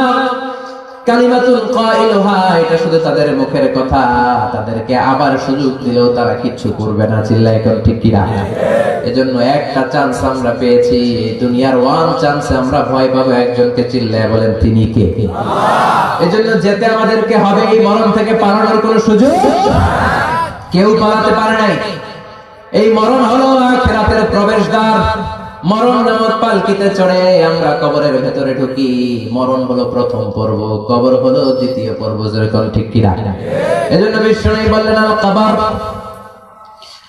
কালিমাতুল কাইলুহা, এটা শুধু তাদের মুখের কথা, তাদেরকে আবার সুযোগ দিলেও তারা কিচ্ছু করবে না। চিল্লায় কোন ঠিক কিনা? এজন্য একটা চান্স আমরা পেয়েছি, দুনিয়ার ওয়ান চান্সে আমরা ভয় পাবো একজনকে। চিল্লায় বলেন তিনি কে? এজন্য যেতে আমাদেরকে হবে। এই মরণ থেকে পালানোর কোনো সুযোগ কেউ পালাতে পারে নাই। এই মরণ হলো আখিরাতের প্রবেশদ্বার। মরণ নামক পালকিতে চড়ে আমরা কবরের ভেতরে ঢুকি। মরণ হলো প্রথম পর্ব, কবর হলো দ্বিতীয় পর্ব। যেরকম ঠিক কি রাখা। এজন্য বিশ্বনবী বললেন, আল কবর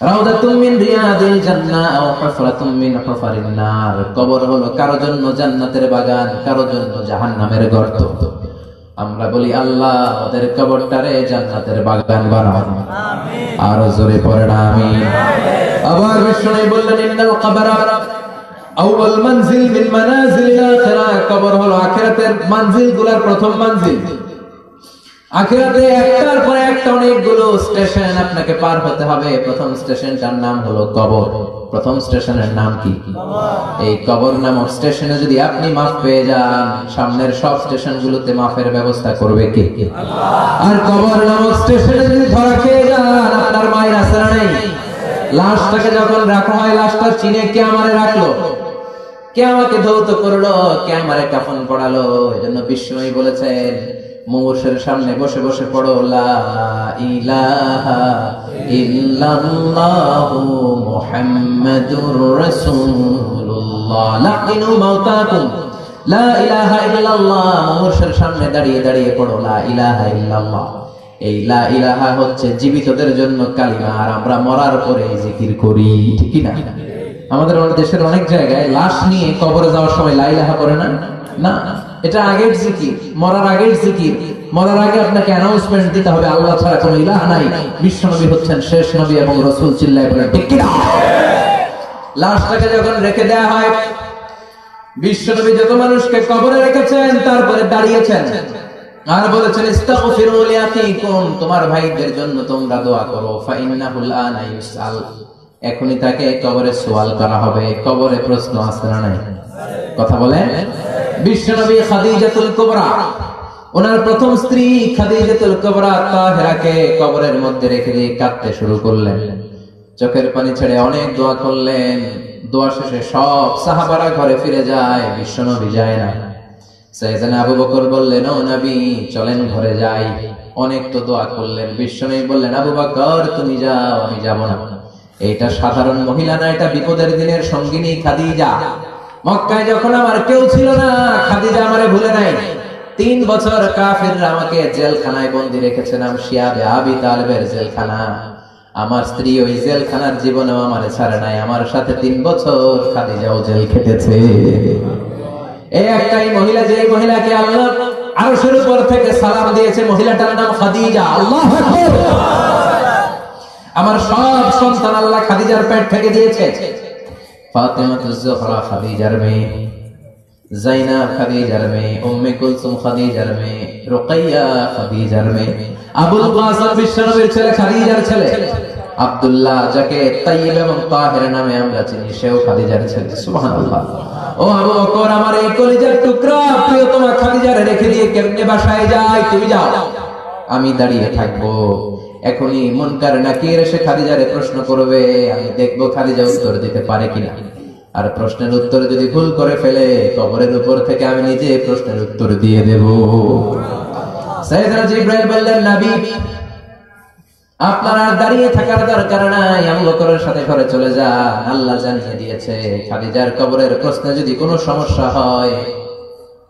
রাউদাতুম মিন রিয়াদিল জান্নাহ আও হুফরাতুম মিন হুফারিন নার। কবর হলো কারো জন্য জান্নাতের বাগান, কারো জন্য জাহান্নামের গর্ত। আমরা বলি, আল্লাহ ওদের কবরটারে জান্নাতের বাগান বানাও। আমিন। আর জোরে পড়েন আমিন। আবার বিশ্বনবী বললেন, ইন্নাল কবর আউয়াল মানজিল মিন মানাজিলিল আখিরাহ। কবর হলো আখিরাতের মানজিলগুলোর প্রথম মানজিল। আখিরাতে একটার পরে একটা অনেকগুলো স্টেশন আপনাকে পার হতে হবে। প্রথম স্টেশনটার নাম হলো কবর। প্রথম স্টেশনের নাম কি? এই কবর নামক স্টেশনে যদি আপনি মাফ পেয়ে যান, সামনের সব স্টেশনগুলোতে মাফের ব্যবস্থা করবে কে? আল্লাহ। আর কবর নামক স্টেশনে যদি ধরা খেয়ে যান, আপনার মায়ের আশরা নেই। লাশটাকে যখন রাখা হয়, লাশটা চিনে কে আমারে রাখলো, কে আমাকে ধৌত করলো, কে আমারে কাফন পড়ালো। এজন্য বিশ্বনবী বলেছেন, মুমূর্ষের সামনে বসে বসে পড়ো লা ইলাহা ইল্লাল্লাহু মুহাম্মাদুর রাসূলুল্লাহ লাকিনু মাউতাকুম লা ইলাহা ইল্লাল্লাহ মানুষের সামনে দাঁড়িয়ে দাঁড়িয়ে পড়ো লা ইলাহা ইল্লাল্লাহ এই লা ইলাহা হচ্ছে জীবিতদের জন্য কালিমা আর আমরা মরার পরে জিকির করি ঠিক কি না আমাদের দেশের অনেক জায়গায় লাশ নিয়ে কবরে যাওয়ার সময় লা ইলাহা করে না না এটা আগের জিকির মরার আগের জিকির মরার আগে আপনাকে অ্যানাউন্সমেন্ট দিতে হবে আল্লাহ ছাড়া কোনো ইলাহ নাই বিশ্বনবী হচ্ছেন শেষ নবী এবং রাসূল চিল্লায়ে বলেন ঠিক কি না লাশটাকে যখন রেখে দেয়া হয় বিশ্বনবী যত মানুষকে কবরে রেখেছেন তারপরে দাঁড়িয়েছেন আর বলেছেন ইস্তাগফিরু লিআখিকুম তোমার ভাইদের জন্য তোমরা দোয়া করো ফাইন্নাহুল আনা ইউসাল এখনি তাকে কবরে সওয়াল করা হবে কবরে প্রশ্ন আছে না নাই কথা বলেন বিশ্বনবী খাদিজাতুল কুবরা ওনার প্রথম স্ত্রী খাদিজাতুল কুবরা তাহেরাকে কবরের মধ্যে রেখে দিয়ে কাঁদতে শুরু করলেন চোখের পানি ছেড়ে অনেক দোয়া করলেন দোয়া শেষে সব সাহাবারা ঘরে ফিরে যায় বিশ্বনবী যায় না সাইয়েদনা আবু বকর বললেন ও নবী চলেন ঘরে যাই অনেক তো দোয়া করলেন বিশ্বনবী বললেন আবু বকর তুমি যাও আমি যাব না এটা সাধারণ মহিলা না এটা বিপদের দিনের সঙ্গিনী খাদিজা মক্কায় যখন আমার কেউ ছিল না খাদিজা আমারে ভুলে নাই 3 বছর কাফিররা আমাকে জেলখানায় বন্দী রেখেছেন আমি শিয়াবে আবি তালেবের জেলখানা আমার স্ত্রী ওই জেলখানার জীবনেও আমারে ছাড়ে নাই আমার সাথে 3 বছর খাদিজাও জেল খেটেছে এই একটাই মহিলা যে মহিলাকে আল্লাহ আরশের উপর থেকে সালাম দিয়েছে মহিলাটার নাম খাদিজা আল্লাহু আকবার আমার সব সন্তান আল্লাহ খাদিজার পেট থেকে দিয়েছে ফাতেমাতুজ জোহরা খাদিজার মেয়ে জাইনাব খাদিজার মেয়ে উম্মে কুলসুম খাদিজার মেয়ে রুকাইয়া খাদিজার মেয়ে আবুল কাসিম বিশ্বনবীর ছেলে খাদিজার ছেলে আব্দুল্লাহ যাকে তাইয়্যিব এবং তাহের নামে আমরা চিনি সেও খাদিজার ছেলে সুবহানাল্লাহ ও আবু বকর আমার এই কলিজার টুকরা প্রিয়তমা খাদিজারে রেখে দিয়ে কেমনে বাসায় যাই তুমি যাও আমি দাঁড়িয়ে থাকবো এখনি মুনকার নাকির এসে খাদিজারে প্রশ্ন করবে আমি দেখবো খাদিজা উত্তর দিতে পারে কিনা আর প্রশ্নের উত্তর যদি ভুল করে ফেলে কবরের উপর থেকে আমি নিজে প্রশ্নের উত্তর দিয়ে দেব সাইয়েদনা জিবরাইল বললেন নবী আপনারা দাঁড়িয়ে থাকার দরকার নাই আবু বকরের সাথে ঘরে চলে যান আল্লাহ জানিয়ে দিয়েছে খাদিজার কবরের প্রশ্নে যদি কোনো সমস্যা হয়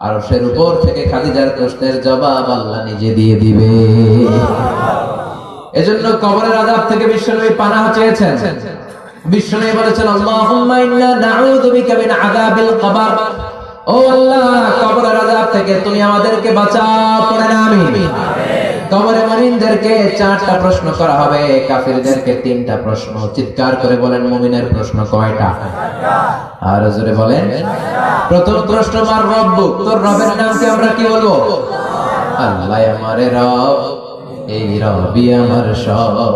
আরশের উপর থেকে খাদিজার প্রশ্নের জবাব আল্লাহ নিজে দিয়ে দিবে এজন্য কবরের আযাব থেকে বিশ্বনবী পানাহ চেয়েছেন বিশ্বনবী বলেছেন আল্লাহুম্মা ইন্না নাউযু বিকা মিন আযাবিল কবর ও আল্লাহ কবরের আযাব থেকে তুমি আমাদেরকে বাঁচাও পড়েন আমিন কবরে মুমিনদেরকে 4টা প্রশ্ন করা হবে কাফিরদেরকে 3টা প্রশ্ন চিৎকার করে বলেন মুমিনের প্রশ্ন কয়টা 4টা আর জোরে বলেন প্রথম প্রশ্ন মার রব্বুক তোর রবের নাম কি আমরা কি বলবো আল্লাহ আমারে রব এই রবি আমার সব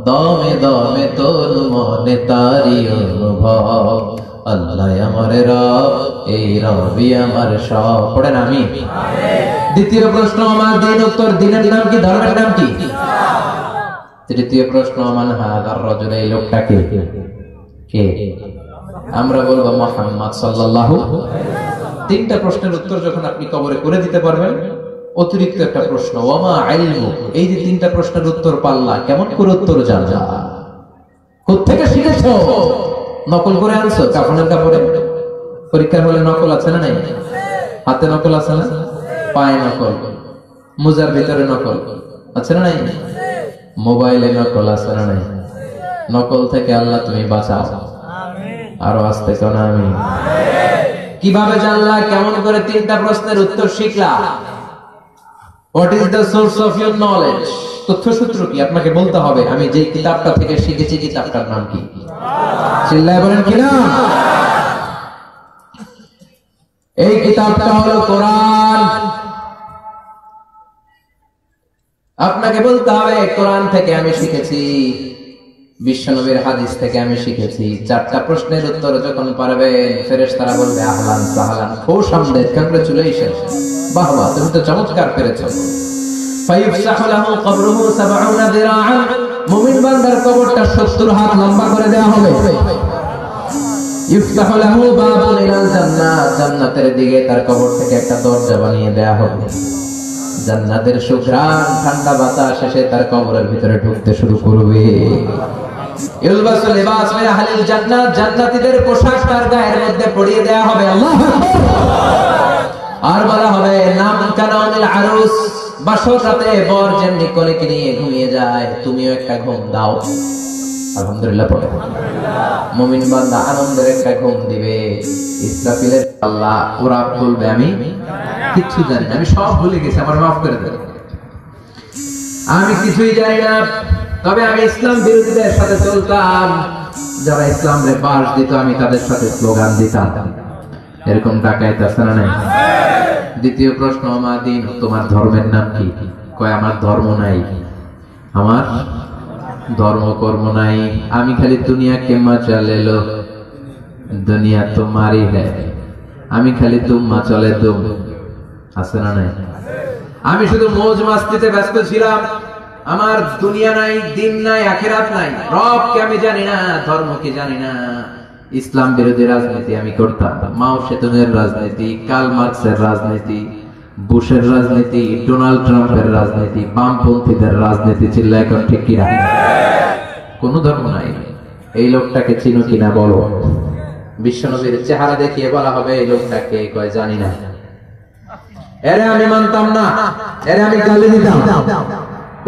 দমে দমে তোর মনে তারি অনুভব আল্লাহ আমার রব এই রবি আমার সব পড়েন আমি দ্বিতীয় প্রশ্ন আমার দিন উত্তর দিনের নাম কি ধর্মের নাম কি তৃতীয় প্রশ্ন মান হাদার রাজুল এই লোকটা কে কে আমরা বলবো মুহাম্মদ সাল্লাল্লাহু তিনটা প্রশ্নের উত্তর যখন আপনি কবরে করে দিতে পারবেন অতিরিক্ত একটা প্রশ্ন ওয়ামা ইলমু এই যে 3টা প্রশ্নের উত্তর পাল্লা কেমন করে উত্তর জানলা কোত্থেকে শিখেছো নকল করে আনছো কাফনের কাপড়ে পরীক্ষার হলে নকল আছে না নাই হাতে নকল আছে না পায়ে নকল মুজার ভিতরে নকল আছে না নাই মোবাইলে নকল আছে না নাই নকল থেকে আল্লাহ তুমি বাঁচাও আমিন আরো আস্তে কোনা আমিন কিভাবে জানলা কেমন করে 3টা প্রশ্নের উত্তর শিখলা What is the source of your knowledge? তথ্যসূত্র কি আপনাকে বলতে হবে আমি যে কিতাবটা থেকে শিখেছি কিতাবটার নাম কি চিল্লায় বলেন কি না এই কিতাবটা হলো কোরআন আপনাকে বলতে হবে কোরআন থেকে আমি শিখেছি বিশ্বনবীর হাদিস থেকে আমি শিখেছি 4টা প্রশ্নের উত্তর যখন পারবেন ফেরেশতারা বলবে আহলান সাহলান খুশামদেদ কংগ্রেচুলেশন বাহ বাহ তুমি তো চমৎকার পেরেছো ফায়ুফসাহু লাহু কবরুহু 70 দিরাআন মুমিন বান্দার কবরটা 70 হাত লম্বা করে দেওয়া হবে ইফতাহু লাহু বাবুন ইলাল জান্নাত জান্নাতের দিকে তার কবর থেকে একটা দরজা বানিয়ে দেওয়া হবে জান্নাতের সুঘ্রাণ ঠান্ডা বাতাস এসে তার কবরের ভিতরে ঢুকতে শুরু করবে। ইলবাসুল লিবাস মিন আহলিল জান্নাত, জান্নাতীদের পোশাক তার গায়ের মধ্যে পরিয়ে দেয়া হবে। আল্লাহু আকবার। আর বলা হবে নাম কানাউনিল আরুস, বাসর রাতে বর যেমনি কোলেকে নিয়ে ঘুমিয়ে যায় তুমিও একটা ঘুম দাও। আলহামদুলিল্লাহ পড়ে মুমিন বান্দা আনন্দের একটা ঘুম দিবে। ইসরাফিলের আল্লাহ ওরা বলবে আমি কিচ্ছু জানি না, আমি সব ভুলে গেছি, আমার মাফ করে দেন, আমি কিছুই জানি না, তবে আমি ইসলাম বিরোধীদের সাথে চলতাম, যারা ইসলাম রে বাস দিত আমি তাদের সাথে স্লোগান দিতাম। এরকম ডাকাইত আছে না নাই? দ্বিতীয় প্রশ্ন, মা দিন, তোমার ধর্মের নাম কি? কয় আমার ধর্ম নাই, আমার ধর্ম কর্ম নাই, আমি খালি দুনিয়া কে মজা ले लो, দুনিয়া তোমারই है, আমি খালি তুম্মা চলে তুম। আছে না নাই? আমি শুধু মौज মাস্তিতে ব্যস্ত ছিলাম, আমার দুনিয়া নাই, দিন নাই, আখিরাত নাই, রব কে আমি জানি না, ধর্ম কি জানি না। ইসলাম বিরোধী রাজনীতি আমি করতাম, মাও সেতুনের রাজনীতি, কার্ল মার্কসের রাজনীতি, বুশের রাজনীতি, ডোনাল্ড ট্রাম্পের রাজনীতি, বামপন্থীদের রাজনীতি, চিল্লায় এখন ঠিক কিনা? কোন ধর্ম নাই। এই লোকটাকে চিনো কিনা বলো। বিশ্বনবীর চেহারা দেখিয়ে বলা হবে এই লোকটাকে, কয় জানি না। এরে আমি মানতাম না, এরে আমি গালি দিতাম।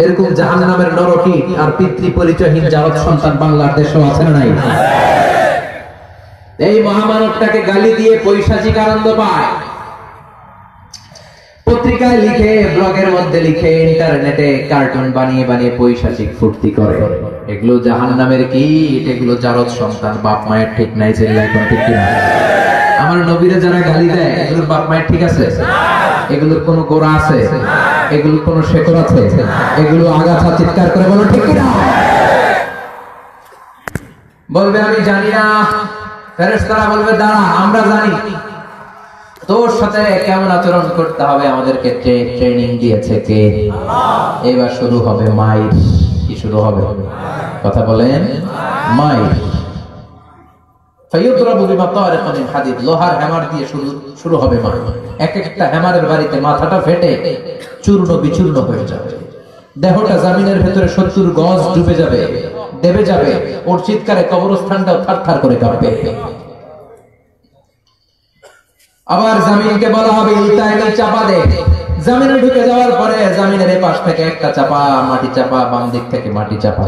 এরকম জাহান্নামের নরকীট আর পিতৃ পরিচয়হীন জারদ সন্তান বাংলাদেশেও আছে না নাই? এই মহামানবটাকে গালি দিয়ে পৈশাচিক আনন্দ পায়। পত্রিকায় লিখে, ব্লগের মধ্যে লিখে, ইন্টারনেটে কার্টুন বানিয়ে বানিয়ে পৈশাচিক ফুর্তি করে। এগুলো জাহান্নামের কীট, এগুলো জারদ সন্তান, বাপ মায়ের ঠিক নাই, চিল্লায় এখন ঠিক কিনা? আমার নবীরা যারা গালি দেয় এগুলোর বাপ মায়ের ঠিক আছে? এগুলোর কোনো গোড়া আছে? এগুলোর কোনো শেকড় আছে? এগুলো আগাছা, চিৎকার করে বলো ঠিক কিনা? বলবে আমি জানি না, ফেরেশতারা বলবে দাঁড়া আমরা জানি, তোর সাথে কেমন আচরণ করতে হবে আমাদেরকে ট্রেনিং দিয়েছে কে? এবার শুরু হবে মাইর। কি শুরু হবে? কথা বলেন, মাইর। ফায়ুদরাবু বিমাতারিকিন মিন হাদিদ, লোহার হ্যামার দিয়ে শুরু হবে মাইর। এক একটা হ্যামারের বাড়িতে মাথাটা ফেটে চূর্ণ বিচূর্ণ হয়ে যাবে, দেহটা জমিনের ভেতরে 70 গজ ডুবে যাবে, দেবে যাবে, ওর চিৎকারে কবরস্থানটাও থারথার করে কাঁপবে। আবার জমিনকে বলা হবে ইলতাইনি চাপা দে। জমিনে ঢুকে যাওয়ার পরে জমিনের এই পাশ থেকে একটা চাপা, মাটি চাপা, বাম দিক থেকে মাটি চাপা,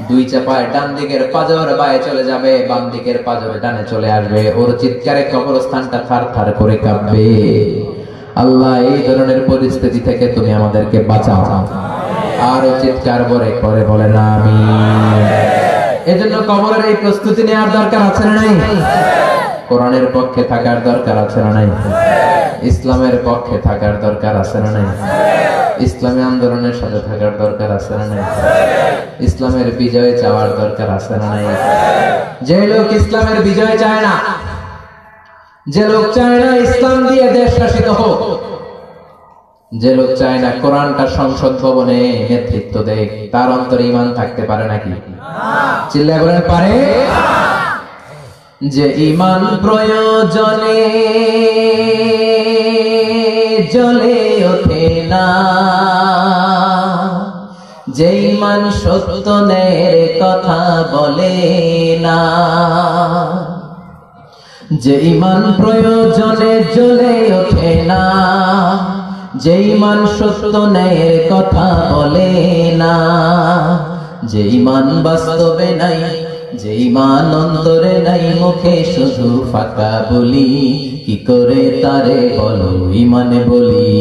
দুই চাপায় ডান দিকের পাজর বায়ে চলে যাবে, বাম দিকের পাজর ডানে চলে আসবে, ওর চিৎকারে কবরস্থানটা থারথার করে কাঁপবে। আল্লাহ এই ধরনের পরিস্থিতি থেকে তুমি আমাদেরকে বাঁচাও। আর চিৎকার করে বলেন আমিন। এজন্য কবরের এই প্রস্তুতি নেওয়ার দরকার আছে না নাই? কোরআনের পক্ষে থাকার দরকার আছে না নাই? ইসলামের পক্ষে থাকার দরকার আছে না নাই? ইসলামী আন্দোলনের সাথে থাকার দরকার আছে না নাই? ইসলামের বিজয় চাওয়ার দরকার আছে না নাই? যে লোক ইসলামের বিজয় চায় না, যে লোক চায় না ইসলাম দিয়ে দেশ শাসিত হোক, যে লোক চায় না কোরআনটা সংসদ ভবনে নেতৃত্ব দেয়, তার অন্তরে ঈমান থাকতে পারে নাকি? চিল্লায় বলেন পারে? যে ঈমান প্রয়োজনে জ্বলে ওঠে না, যে ঈমান সত্য ন্যায়ের কথা বলে না, যে ঈমান প্রয়োজনে জ্বলে ওঠে না, যে ঈমান সত্য ন্যায়ের কথা বলে না, যে ঈমান বাস্তবে নাই, যে ঈমান অন্তরে নাই, মুখে শুধু ফাঁকা বলি, কি করে তারে বলো ঈমানে বলি,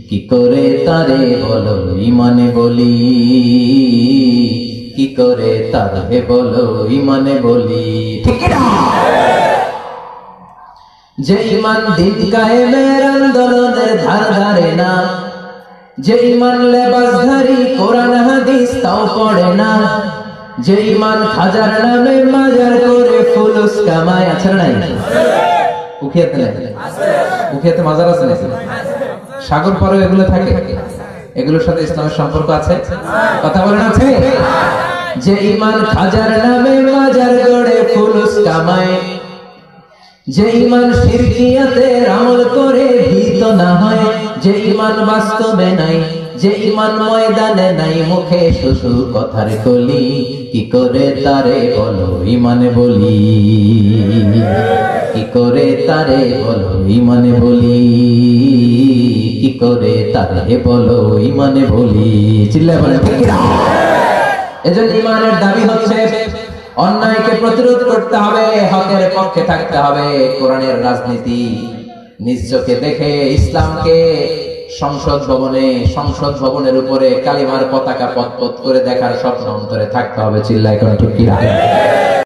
কি করে তারে বলো ঈমানে বলি, কি করে তারে বলো ঈমানে বলি। ঠিক না? যে ঈমান দিন কায়েমের আন্দোলনের ধার ধারে না, যে ঈমান লেবাসধারী কোরআন হাদিস তাও পড়ে না, যে ঈমান খাজার নামে মাজার করে ফুলুস কামায়, আছে না নাই? উখিয়াতে নাই? উখিয়াতে মাজার আছে নাকি? সাগর পারে এগুলো থাকে, এগুলোর সাথে ইসলামের সম্পর্ক আছে? কথা বলেন আছে? যে ঈমান খাজার নামে মাজার করে ফুলুস কামায়, যে ঈমান শিরকিয়াতের আমল করে ভীত না হয়, যে ঈমান বাস্তবে নাই, যে ঈমান ময়দানে নাই, মুখে শুধু কথার কলি, কি করে তারে বলো ঈমানে বলি, কি করে তারে বলো ঈমানে বলি, কি করে তারে বলো ঈমানে বলি। চিল্লায় বলেন ঠিক না? এজন্য ঈমানের দাবি হচ্ছে অন্যায়কে প্রতিরোধ করতে হবে, হকের পক্ষে থাকতে হবে। কোরআনের রাজনীতি নিজ চোখে দেখে ইসলামকে সংসদ ভবনের উপরে কালিমার পতাকা পতপত করে দেখার স্বপ্ন অন্তরে থাকতে হবে। চিল্লায় কোন ঠিক কিনা?